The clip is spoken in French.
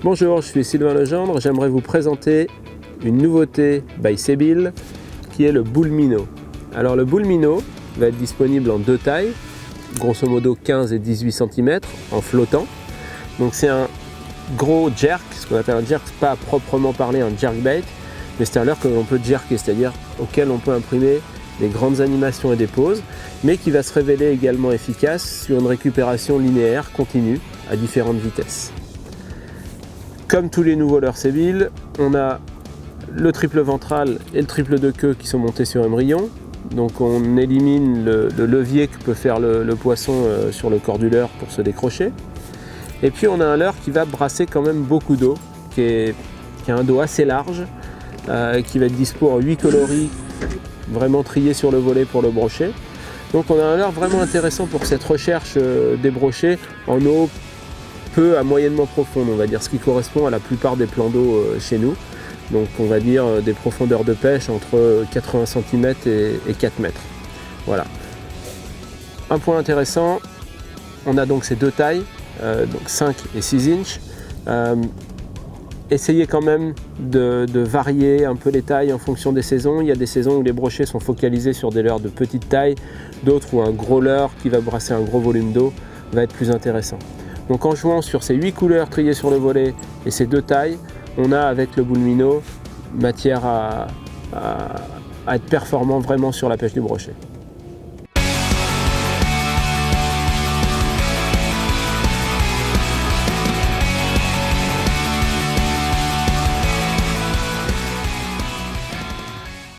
Bonjour, je suis Sylvain Legendre, j'aimerais vous présenter une nouveauté by Sébile qui est le Bull Minnow. Alors le Bull Minnow va être disponible en deux tailles, grosso modo 15 et 18 cm en flottant. Donc c'est un gros jerk, ce qu'on appelle un jerk, pas à proprement parler un jerkbait, mais c'est un leurre que l'on peut jerker, c'est-à-dire auquel on peut imprimer des grandes animations et des pauses, mais qui va se révéler également efficace sur une récupération linéaire continue à différentes vitesses. Comme tous les nouveaux leurres Sébile, on a le triple ventral et le triple de queue qui sont montés sur émerillon. Donc on élimine le levier que peut faire le poisson sur le corps du leurre pour se décrocher. Et puis on a un leurre qui va brasser quand même beaucoup d'eau, qui a un dos assez large, qui va être dispo en 8 coloris, vraiment trié sur le volet pour le brochet. Donc on a un leurre vraiment intéressant pour cette recherche des brochets en eau peu à moyennement profonde, on va dire, ce qui correspond à la plupart des plans d'eau chez nous. Donc on va dire des profondeurs de pêche entre 80 cm et 4 mètres. Voilà. Un point intéressant, on a donc ces deux tailles, donc 5 et 6 inches. Essayez quand même de varier un peu les tailles en fonction des saisons. Il y a des saisons où les brochets sont focalisés sur des leurres de petite taille, d'autres où un gros leurre qui va brasser un gros volume d'eau va être plus intéressant. Donc en jouant sur ces 8 couleurs triées sur le volet et ces deux tailles, on a avec le Bull Minnow matière à être performant vraiment sur la pêche du brochet.